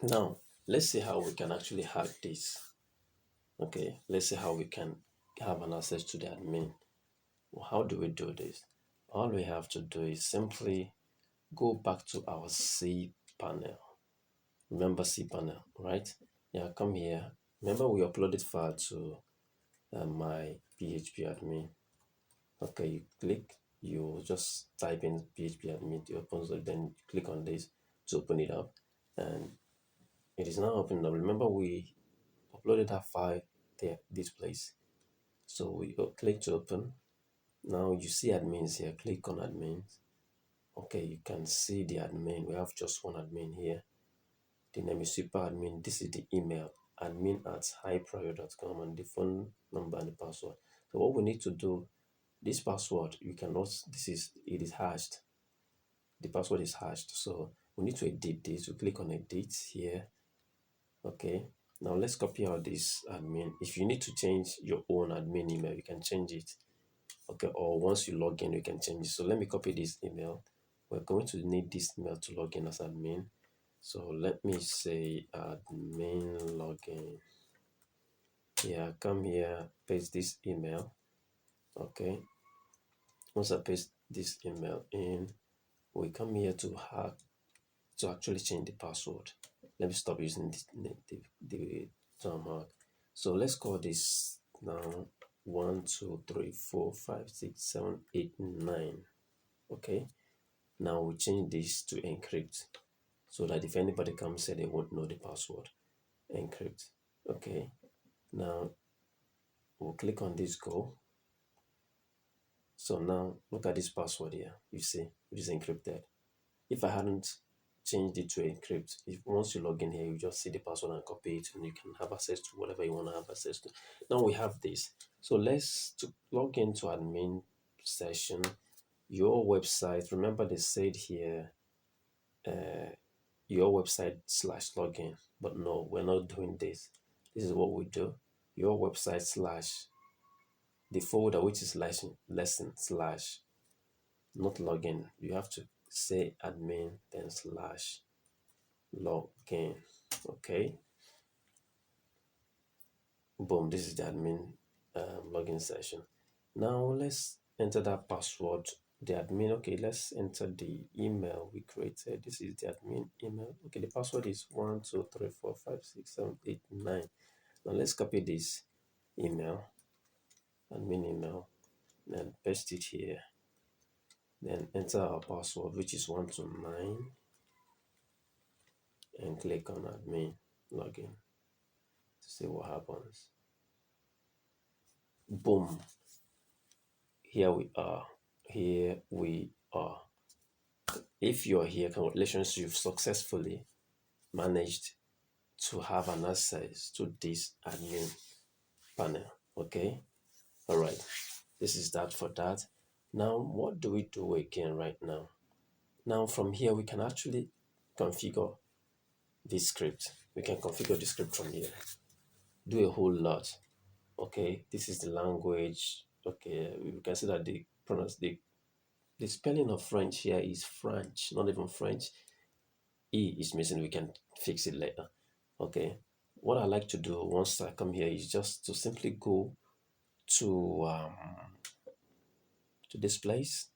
Now, let's see how we can actually hack this. Okay, let's see how we can have an access to the admin. Well, how do we do this? All we have to do is simply go back to our C panel. Remember C panel, right? Yeah, come here. Remember we uploaded file to my PHP admin. Okay, you click, you just type in PHP admin, it opens it, then you click on this to open it up, and it is now opened up. Remember we uploaded that file there, this place. So we click to open. Now you see admins here, click on admins. Okay, you can see the admin. We have just one admin here. The name is super admin. This is the email, admin@hyiprio.com, and the phone number and the password. So what we need to do, this password, you cannot, it is hashed. The password is hashed. So we need to edit this. We click on edit here. Okay. Now let's copy out this admin. If you need to change your own admin email, you can change it. Okay. Or once you log in, you can change it. So let me copy this email. We're going to need this email to log in as admin. So let me say admin login. Yeah, come here, paste this email. Okay. Once I paste this email in, we come here to actually change the password. Let me stop using the term hack. So let's call this now 1, 2, 3, 4, 5, 6, 7, 8, 9. Okay. Now we change this to encrypt so that if anybody comes here, they won't know the password. Encrypt. Okay. Now we'll click on this go. So now look at this password here. You see, it is encrypted. If I hadn't changed it to encrypt, if once you log in here, you just see the password and copy it, and you can have access to whatever you want to have access to. Now we have this. So let's to log into admin session. Your website. Remember they said here, your website / login. But no, we're not doing this. This is what we do. Your website / the folder which is lesson / not login. You have to say admin then / login. Okay. Boom. This is the admin login session. Now let's enter that password. The admin. Okay, let's enter the email we created. This is the admin email. Okay, the password is 1, 2, 3, 4, 5, 6, 7, 8, 9. Now let's copy this email, admin email, and paste it here. Then enter our password, which is 1 to 9, and click on admin login to see what happens. Boom. Here we are. Here we are. If you're here, congratulations, you've successfully managed to have an access to this admin panel. Okay. All right. This is that for that. Now, what do we do again right now? Now, from here, we can actually configure this script. We can configure the script from here. Do a whole lot. Okay. This is the language. Okay. We can see that the spelling of French here is French, not even French. E is missing. We can fix it later. Okay. What I like to do once I come here is just to simply go to this place,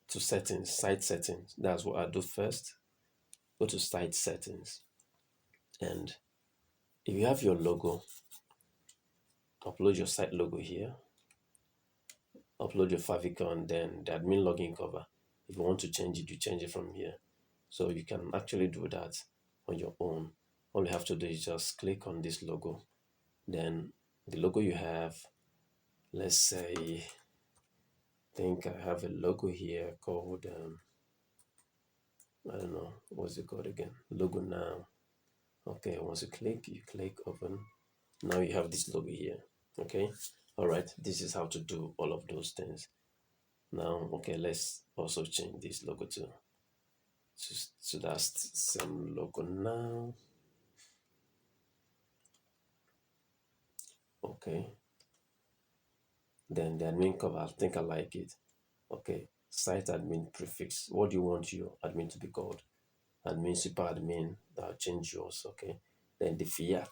to settings, site settings. That's what I do first. Go to site settings, and if you have your logo, upload your site logo here. Upload your favicon, then the admin login cover. If you want to change it, you change it from here. So you can actually do that on your own. All you have to do is just click on this logo. Then the logo you have, let's say, I think I have a logo here called, I don't know, what's it called again? Logo now. Okay, once you click open. Now you have this logo here. Okay, all right, this is how to do all of those things. Now, okay, let's also change this logo to that same logo now. Okay, then the admin cover, I think I like it. Okay, site admin prefix. What do you want your admin to be called? admin, super admin, that'll change yours. Okay. Then the fiat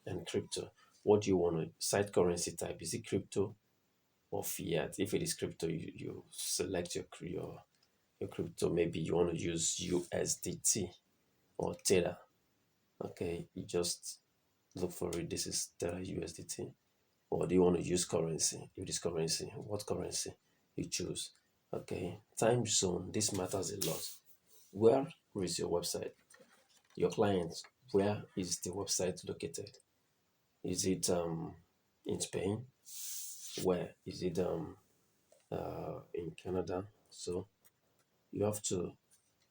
and crypto. What do you want to site currency type? Is it crypto or fiat? If it is crypto, you select your crypto. Maybe you want to use USDT or Tether. Okay, you just look for it. This is Tether USDT. Or do you want to use currency? If it is currency, what currency you choose? Okay, time zone. This matters a lot. Where is your website? Your client, where is the website located? Is it in Spain? Where is it in Canada? So you have to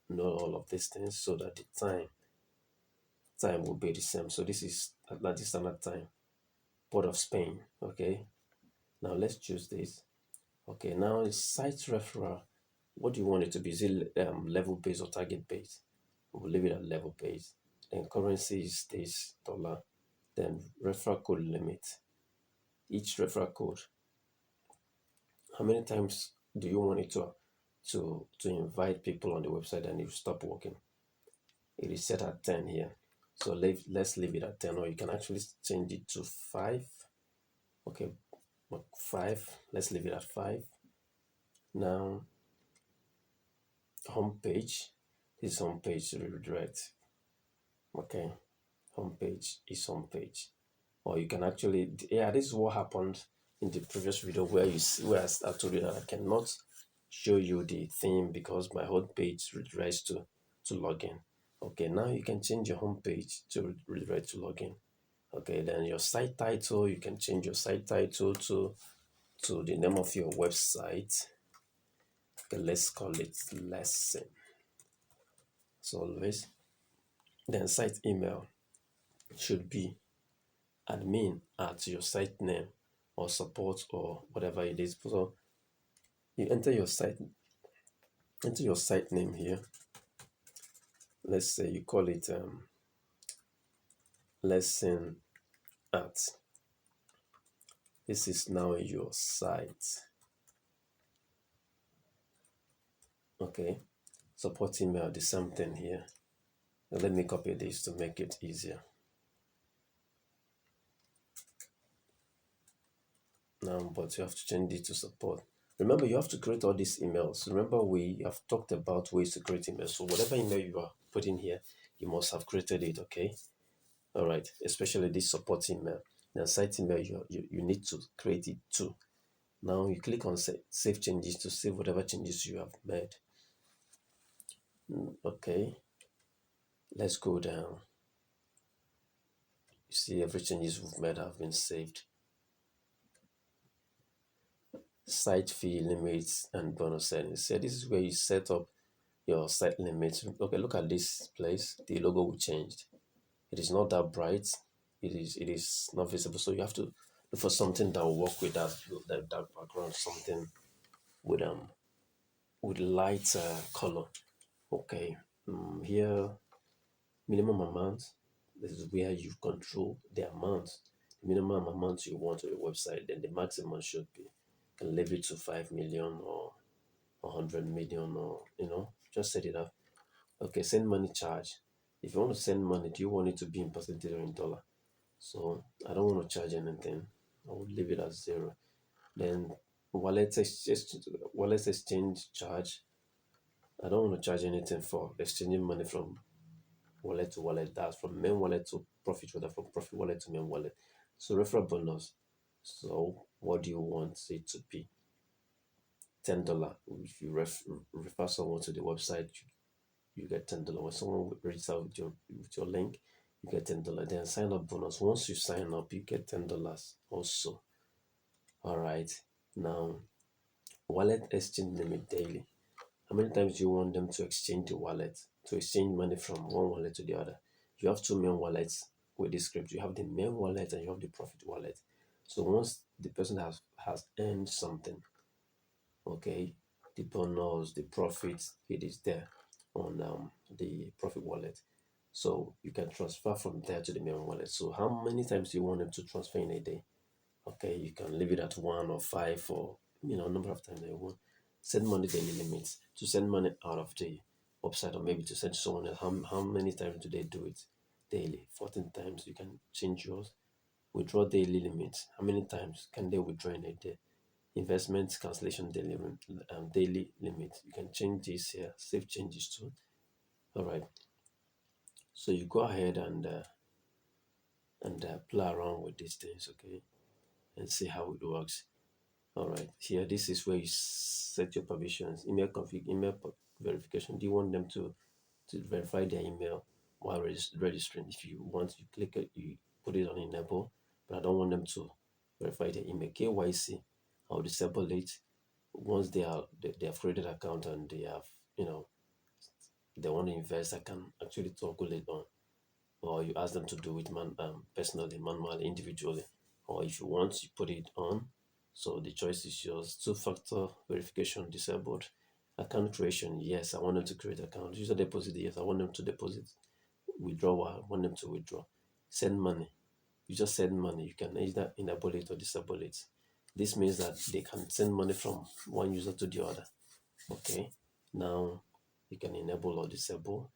know all of these things so that the time will be the same. So this is Atlantic Standard Time, Port of Spain. Okay. Now let's choose this. Okay. Now it's site referral. What do you want it to be? Is it level based or target based? We'll leave it at level based. Then currency is this dollar. Then referral code limit. Each referral code. How many times do you want it to invite people on the website and you stop working? It is set at 10 here. So let's leave it at 10, or you can actually change it to 5. Okay, 5. Let's leave it at 5. Now, homepage. This is homepage redirect. Okay, homepage is homepage. Or you can actually, yeah, this is what happened in the previous video where you see, where I told you that I cannot show you the theme because my homepage redirects to login. Okay, now you can change your homepage to redirect to login. Okay, then your site title, you can change your site title to the name of your website. Okay, let's call it lesson. So always, then site email should be admin at your site name or support or whatever it is. So you enter your site name here. Let's say you call it lesson at. This is now your site. Okay, support email, the same thing here. Now let me copy this to make it easier. Now, but you have to change it to support. Remember, you have to create all these emails. Remember, we have talked about ways to create emails. So whatever email you are putting here, you must have created it, okay? All right, especially this support email. Now, site email, you need to create it too. Now, you click on save changes to save whatever changes you have made. Okay, let's go down. You see every changes we've made have been saved. Site fee limits and bonus settings. So this is where you set up your site limits. Okay, look at this place. The logo will change. It is not that bright. It is not visible. So you have to look for something that will work with that background. Something with light color. Okay. Here, minimum amount. This is where you control the amount. The minimum amount you want on your website. Then the maximum should be. You can leave it to 5 million or 100 million, or just set it up. Okay, send money charge. If you want to send money, do you want it to be in percentage or in dollar? So I don't want to charge anything. I would leave it at 0. Then wallet exchange charge. I don't want to charge anything for exchanging money from wallet to wallet. That's from main wallet to profit wallet, from profit wallet to main wallet. So referral bonus. So what do you want it to be? $10. If you refer someone to the website, you get $10. When someone reaches out with your link, you get $10. Then sign up bonus. Once you sign up, you get $10 also. All right. Now, wallet exchange limit daily. How many times do you want them to exchange the wallet, to exchange money from one wallet to the other? You have 2 main wallets with this script. You have the main wallet and you have the profit wallet. So once the person has earned something, okay, the bonus, the profit, it is there on the profit wallet. So you can transfer from there to the main wallet. So how many times do you want them to transfer in a day? Okay, you can leave it at 1 or 5 or number of times that you want. Send money daily limits to send money out of the website, or maybe to send to someone else. How many times do they do it? Daily, 14 times. You can change yours. Withdraw daily limits. How many times can they withdraw in a day? Investment cancellation daily limit. You can change this here. Save changes too. All right. So you go ahead and play around with these things, okay, and see how it works. All right. Here, this is where you set your permissions. Email config, verification. Do you want them to verify their email while registering? If you want, you click it, you put it on enable, but I don't want them to verify their email. KYC, I'll disable it. Once they have created an account and they have, they want to invest, I can actually toggle it on, or you ask them to do it personally, manually, individually, or if you want, you put it on. So the choice is yours. Two-factor verification disabled. Account creation, yes, I want them to create account. User deposit, yes, I want them to deposit. Withdrawal, I want them to withdraw. Send money, you just send money. You can either enable it or disable it. This means that they can send money from one user to the other. Okay, now you can enable or disable.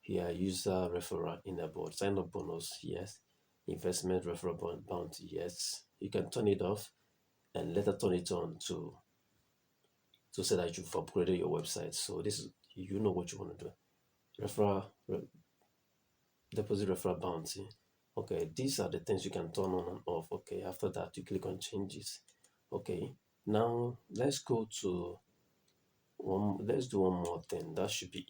Here, user referral enabled. Sign up bonus, yes. Investment referral bounty, yes. You can turn it off and later turn it on to say that you've upgraded your website. So this is, you know what you want to do. Deposit referral bounty. Okay, these are the things you can turn on and off. Okay, after that you click on changes. Okay, now let's go to let's do one more thing. That should be